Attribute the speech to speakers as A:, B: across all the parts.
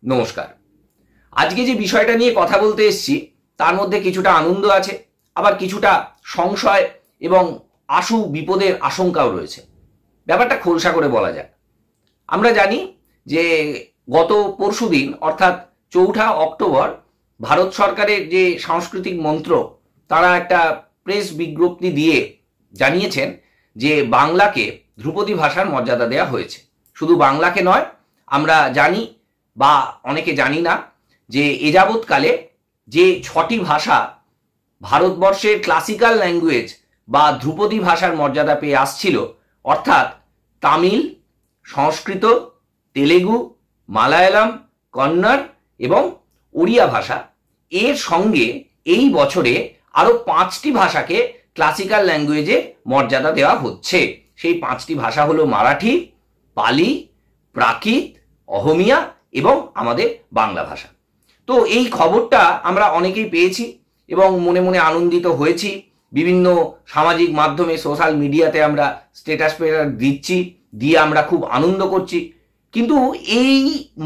A: নমস্কার। আজকে যে বিষয়টা নিয়ে কথা বলতে এসেছি তার মধ্যে কিছুটা আনন্দ আছে, আবার কিছুটা সংশয় এবং আশু বিপদের আশঙ্কাও রয়েছে। ব্যাপারটা খোলসা করে বলা যাক। আমরা জানি যে গত পরশুদিন অর্থাৎ ৪ঠা অক্টোবর ভারত সরকারের যে সাংস্কৃতিক মন্ত্রক তারা একটা প্রেস বিজ্ঞপ্তি দিয়ে জানিয়েছেন যে বাংলাকে ধ্রুপদী ভাষার মর্যাদা দেওয়া হয়েছে। শুধু বাংলাকে নয়, আমরা জানি বা অনেকে জানি না যে এযাবৎকালে যে ৬টি ভাষা ভারতবর্ষের ক্লাসিক্যাল ল্যাঙ্গুয়েজ বা ধ্রুপদী ভাষার মর্যাদা পেয়ে আসছিল, অর্থাৎ তামিল, সংস্কৃত, তেলেগু, মালায়ালাম, কন্নড় এবং ওড়িয়া ভাষা, এর সঙ্গে এই বছরে আরও ৫টি ভাষাকে ক্লাসিক্যাল ল্যাঙ্গুয়েজে মর্যাদা দেওয়া হচ্ছে। সেই ৫টি ভাষা হলো মারাঠি, পালি, প্রাকৃত, অহমিয়া এবং আমাদের বাংলা ভাষা। তো এই খবরটা আমরা অনেকেই পেয়েছি এবং মনে মনে আনন্দিত হয়েছি। বিভিন্ন সামাজিক মাধ্যমে, সোশ্যাল মিডিয়াতে আমরা স্ট্যাটাস দিচ্ছি, দিয়ে আমরা খুব আনন্দ করছি। কিন্তু এই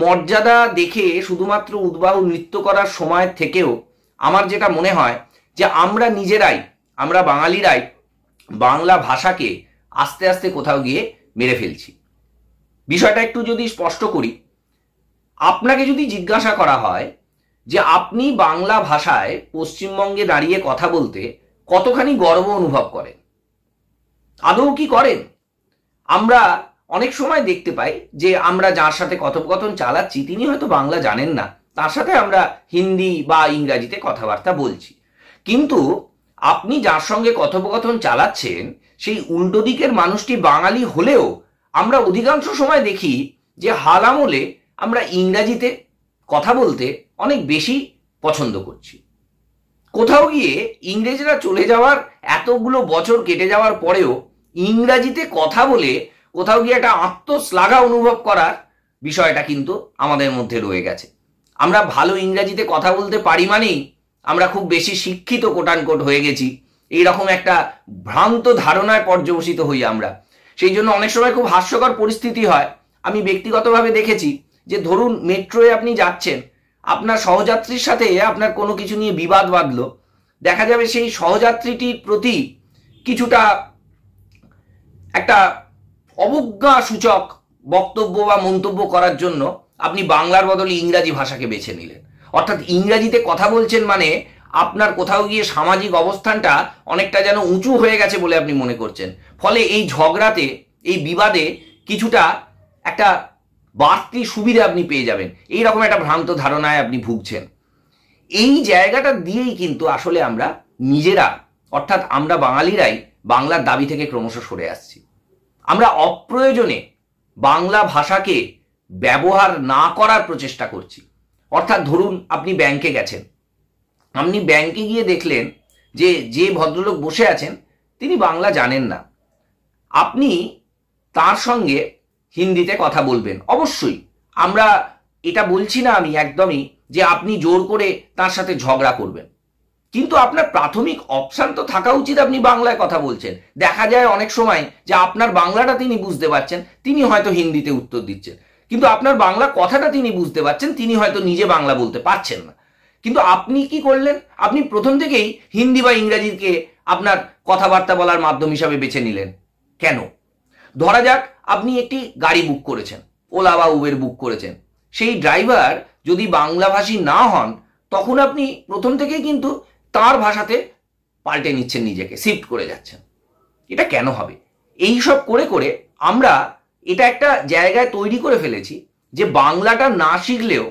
A: মর্যাদা দেখে শুধুমাত্র উদ্বাহু নৃত্য করার সময় থেকেও আমার যেটা মনে হয় যে আমরা নিজেরাই, আমরা বাঙালিরাই বাংলা ভাষাকে আস্তে আস্তে কোথাও গিয়ে মেরে ফেলছি। বিষয়টা একটু যদি স্পষ্ট করি, আপনাকে যদি জিজ্ঞাসা করা হয় যে আপনি বাংলা ভাষায় পশ্চিমবঙ্গে দাঁড়িয়ে কথা বলতে কতখানি গর্ব অনুভব করেন, আদৌ কি করেন? আমরা অনেক সময় দেখতে পাই যে আমরা যার সাথে কথোপকথন চালাচ্ছি তিনি হয়তো বাংলা জানেন না, তার সাথে আমরা হিন্দি বা ইংরাজিতে কথাবার্তা বলছি। কিন্তু আপনি যার সঙ্গে কথোপকথন চালাচ্ছেন সেই উল্টো দিকের মানুষটি বাঙালি হলেও আমরা অধিকাংশ সময় দেখি যে হাল আমলে আমরা ইংরাজিতে কথা বলতে অনেক বেশি পছন্দ করছি। কোথাও গিয়ে ইংরেজরা চলে যাওয়ার এতগুলো বছর কেটে যাওয়ার পরেও ইংরাজিতে কথা বলে কোথাও গিয়ে একটা আত্মশ্লাঘা অনুভব করার বিষয়টা কিন্তু আমাদের মধ্যে রয়ে গেছে। আমরা ভালো ইংরাজিতে কথা বলতে পারি মানেই আমরা খুব বেশি শিক্ষিত কোটানকোট হয়ে গেছি, এইরকম একটা ভ্রান্ত ধারণায় পর্যবসিত হই আমরা। সেই জন্য অনেক সময় খুব হাস্যকর পরিস্থিতি হয়। আমি ব্যক্তিগতভাবে দেখেছি যে ধরুন মেট্রোয় আপনি যাচ্ছেন, আপনার সহযাত্রীর সাথে আপনার কোনো কিছু নিয়ে বিবাদ বাঁধলো, দেখা যাবে সেই সহযাত্রীটির প্রতি কিছুটা একটা অবজ্ঞা সূচক বক্তব্য বা মন্তব্য করার জন্য আপনি বাংলার বদলে ইংরাজি ভাষাকে বেছে নিলেন। অর্থাৎ ইংরাজিতে কথা বলছেন মানে আপনার কোথাও গিয়ে সামাজিক অবস্থানটা অনেকটা যেন উঁচু হয়ে গেছে বলে আপনি মনে করছেন। ফলে এই ঝগড়াতে, এই বিবাদে কিছুটা একটা বাড়তি সুবিধা আপনি পেয়ে যাবেন, এইরকম একটা ভ্রান্ত ধারণায় আপনি ভুগছেন। এই জায়গাটা দিয়েই কিন্তু আসলে আমরা নিজেরা, অর্থাৎ আমরা বাঙালিরাই বাংলার দাবি থেকে ক্রমশ সরে আসছি। আমরা অপ্রয়োজনে বাংলা ভাষাকে ব্যবহার না করার প্রচেষ্টা করছি। অর্থাৎ ধরুন আপনি ব্যাংকে গেছেন, আপনি ব্যাংকে গিয়ে দেখলেন যে ভদ্রলোক বসে আছেন তিনি বাংলা জানেন না, আপনি তার সঙ্গে হিন্দিতে কথা বলবেন। অবশ্যই আমরা এটা বলছি না আমি একদমই যে আপনি জোর করে তার সাথে ঝগড়া করবেন, কিন্তু আপনার প্রাথমিক অপশন তো থাকা উচিত আপনি বাংলায় কথা বলছেন। দেখা যায় অনেক সময় যে আপনার বাংলাটা তিনি বুঝতে পারছেন, তিনি হয়তো হিন্দিতে উত্তর দিচ্ছেন, কিন্তু আপনার বাংলা কথাটা তিনি বুঝতে পারছেন, তিনি হয়তো নিজে বাংলা বলতে পারছেন না। কিন্তু আপনি কি করলেন? আপনি প্রথম থেকেই হিন্দি বা ইংরাজিকে আপনার কথাবার্তা বলার মাধ্যম হিসাবে বেছে নিলেন। কেন? ধরা যাক আপনি একটি গাড়ি বুক করেছেন, ওলা বা উবের বুক করেছেন, সেই ড্রাইভার যদি বাংলাভাষী না হন তখন আপনি প্রথম থেকেই কিন্তু তার ভাষাতে পাল্টে নিচ্ছেন, নিজেকে শিফট করে যাচ্ছেন। এটা কেন হবে? এই সব করে করে আমরা এটা একটা জায়গায় তৈরি করে ফেলেছি যে বাংলাটা না শিখলেও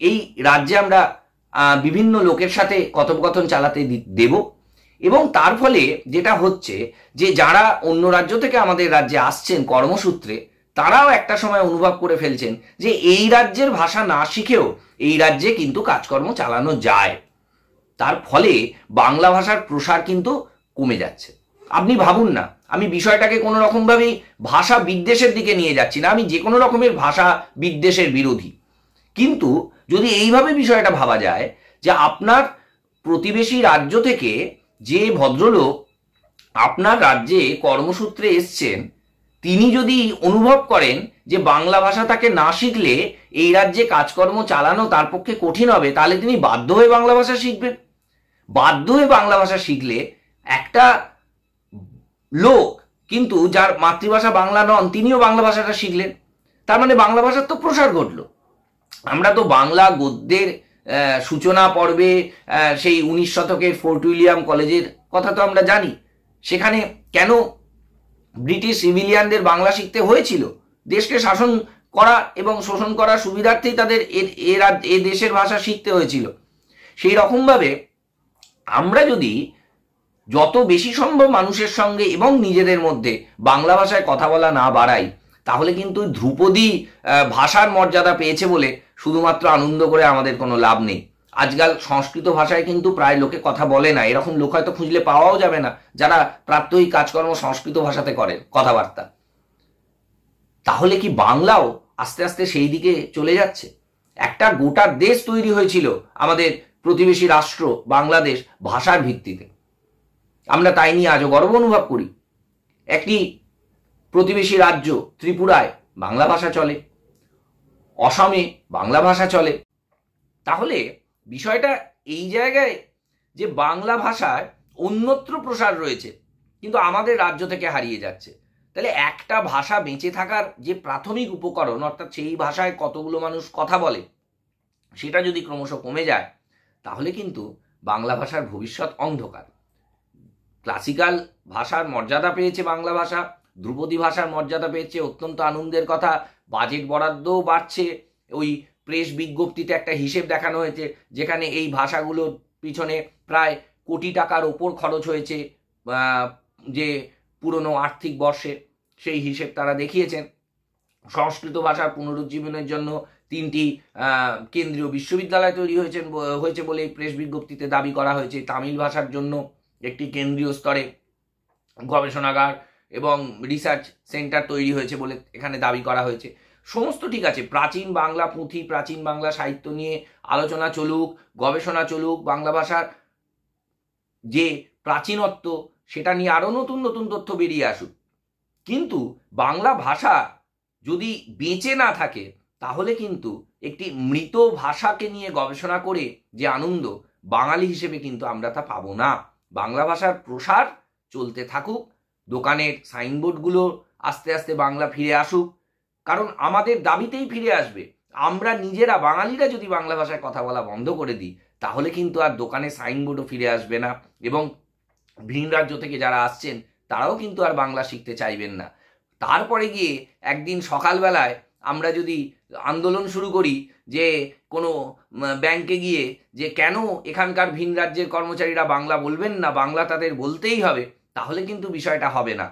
A: এই রাজ্যে আমরা বিভিন্ন লোকের সাথে কথোপকথন চালাতে দেব, এবং তার ফলে যেটা হচ্ছে যে যারা অন্য রাজ্য থেকে আমাদের রাজ্যে আসছেন কর্মসূত্রে, তারাও একটা সময় অনুভব করে ফেলছেন যে এই রাজ্যের ভাষা না শিখেও এই রাজ্যে কিন্তু কাজকর্ম চালানো যায়। তার ফলে বাংলা ভাষার প্রসার কিন্তু কমে যাচ্ছে। আপনি ভাবুন না, আমি বিষয়টাকে কোনো রকমভাবেই ভাষা বিদ্বেষের দিকে নিয়ে যাচ্ছি না, আমি যে কোনো রকমের ভাষা বিদ্বেষের বিরোধী। কিন্তু যদি এইভাবে বিষয়টা ভাবা যায় যে আপনার প্রতিবেশী রাজ্য থেকে যে ভদ্রলোক আপনার রাজ্যে কর্মসূত্রে এসছেন, তিনি যদি অনুভব করেন যে বাংলা ভাষা তাকে না শিখলে এই রাজ্যে কাজকর্ম চালানো তার পক্ষে কঠিন হবে, তাহলে তিনি বাধ্য হয়ে বাংলা ভাষা শিখবেন। বাধ্য হয়ে বাংলা ভাষা শিখলে একটা লোক কিন্তু যার মাতৃভাষা বাংলা নন, তিনিও বাংলা ভাষাটা শিখলেন, তার মানে বাংলা ভাষার তো প্রসার ঘটলো। আমরা তো বাংলা গদ্যের সূচনা পর্বে সেই 19 শতকের ফোর্ট উইলিয়াম কলেজের কথা তো আমরা জানি। সেখানে কেন ব্রিটিশ সিভিলিয়ানদের বাংলা শিখতে হয়েছিল? দেশকে শাসন করা এবং শোষণ করার সুবিধার্থেই তাদের এ দেশের ভাষা শিখতে হয়েছিল। সেই রকমভাবে আমরা যদি যত বেশি সম্ভব মানুষের সঙ্গে এবং নিজেদের মধ্যে বাংলা ভাষায় কথা বলা না বাড়াই, তাহলে কিন্তু ধ্রুপদী ভাষার মর্যাদা পেয়েছে বলে শুধুমাত্র আনন্দ করে আমাদের কোনো লাভ নেই। আজকাল সংস্কৃত ভাষায় কিন্তু প্রায় লোকে কথা বলে না, এরকম লোক হয়তো খুঁজলে পাওয়াও যাবে না যারা প্রাত্যহিক কাজকর্ম সংস্কৃত ভাষাতে করেন কথাবার্তা। তাহলে কি বাংলাও আস্তে আস্তে সেই দিকে চলে যাচ্ছে? একটা গোটা দেশ তৈরি হয়েছিল আমাদের প্রতিবেশী রাষ্ট্র বাংলাদেশ ভাষার ভিত্তিতে। আমরা তাই নিয়ে আজও গর্ব অনুভব করি। একটি প্রতিবেশী রাজ্য ত্রিপুরায় বাংলা ভাষা চলে, অসমে বাংলা ভাষা চলে। তাহলে বিষয়টা এই জায়গায় যে বাংলা ভাষার অন্যত্র প্রসার রয়েছে কিন্তু আমাদের রাজ্য থেকে হারিয়ে যাচ্ছে। তাহলে একটা ভাষা বেঁচে থাকার যে প্রাথমিক উপকরণ, অর্থাৎ সেই ভাষায় কতগুলো মানুষ কথা বলে, সেটা যদি ক্রমশ কমে যায় তাহলে কিন্তু বাংলা ভাষার ভবিষ্যৎ অন্ধকার। ক্লাসিক্যাল ভাষার মর্যাদা পেয়েছে বাংলা ভাষা, ধ্রুপদী ভাষার মর্যাদা পেয়েছে, অত্যন্ত আনন্দের কথা। বাজেট বরাদ্দও বাড়ছে। ওই প্রেস বিজ্ঞপ্তিতে একটা হিসেব দেখানো হয়েছে যেখানে এই ভাষাগুলোর পিছনে প্রায় কোটি টাকার ওপর খরচ হয়েছে যে পুরনো আর্থিক বর্ষে, সেই হিসেব তারা দেখিয়েছেন। সংস্কৃত ভাষার পুনরুজ্জীবনের জন্য 3টি কেন্দ্রীয় বিশ্ববিদ্যালয় তৈরি হয়েছে বলে প্রেস বিজ্ঞপ্তিতে দাবি করা হয়েছে। তামিল ভাষার জন্য একটি কেন্দ্রীয় স্তরে গবেষণাগার এবং রিসার্চ সেন্টার তৈরি হয়েছে বলে এখানে দাবি করা হয়েছে। সমস্ত ঠিক আছে, প্রাচীন বাংলা পুঁথি, প্রাচীন বাংলা সাহিত্য নিয়ে আলোচনা চলুক, গবেষণা চলুক, বাংলা ভাষার যে প্রাচীনত্ব সেটা নিয়ে আরও নতুন নতুন তথ্য বেরিয়ে আসুক। কিন্তু বাংলা ভাষা যদি বেঁচে না থাকে তাহলে কিন্তু একটি মৃত ভাষাকে নিয়ে গবেষণা করে যে আনন্দ, বাঙালি হিসেবে কিন্তু আমরা তা পাবো না। বাংলা ভাষার প্রসার চলতে থাকুক, দোকানের সাইনবোর্ডগুলো আস্তে আস্তে বাংলা ফিরে আসুক, কারণ আমাদের দাবিতেই ফিরে আসবে। আমরা নিজেরা বাঙালিরা যদি বাংলা ভাষায় কথা বলা বন্ধ করে দিই তাহলে কিন্তু আর দোকানে সাইনবোর্ডও ফিরে আসবে না, এবং ভিন রাজ্য থেকে যারা আসছেন তারাও কিন্তু আর বাংলা শিখতে চাইবেন না। তারপরে গিয়ে একদিন সকালবেলায় আমরা যদি আন্দোলন শুরু করি যে কোনো ব্যাংকে গিয়ে যে কেন এখানকার ভিন রাজ্যের কর্মচারীরা বাংলা বলবেন না, বাংলা তাদের বলতেই হবে, তাহলে কিন্তু বিষয়টা হবে না।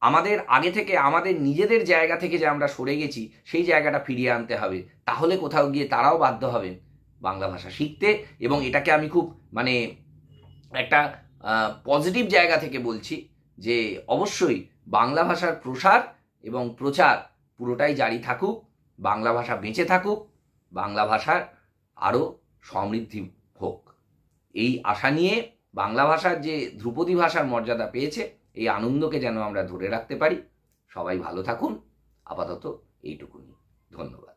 A: আমাদের আগে থেকে আমাদের নিজেদের জায়গা থেকে যে আমরা সরে গেছি সেই জায়গাটা ফিরিয়ে আনতে হবে। তাহলে কোথাও গিয়ে তারাও বাধ্য হবেন বাংলা ভাষা শিখতে। এবং এটাকে আমি খুব একটা পজিটিভ জায়গা থেকে বলছি যে অবশ্যই বাংলা ভাষার প্রসার এবং প্রচার পুরোটাই জারি থাকুক, বাংলা ভাষা বেঁচে থাকুক, বাংলা ভাষার আরও সমৃদ্ধি হোক। এই আশা নিয়ে বাংলা ভাষার যে ধ্রুপদী ভাষার মর্যাদা পেয়েছে এই আনন্দকে যেন আমরা ধরে রাখতে পারি। সবাই ভালো থাকুন। আপাতত এইটুকুনি। ধন্যবাদ।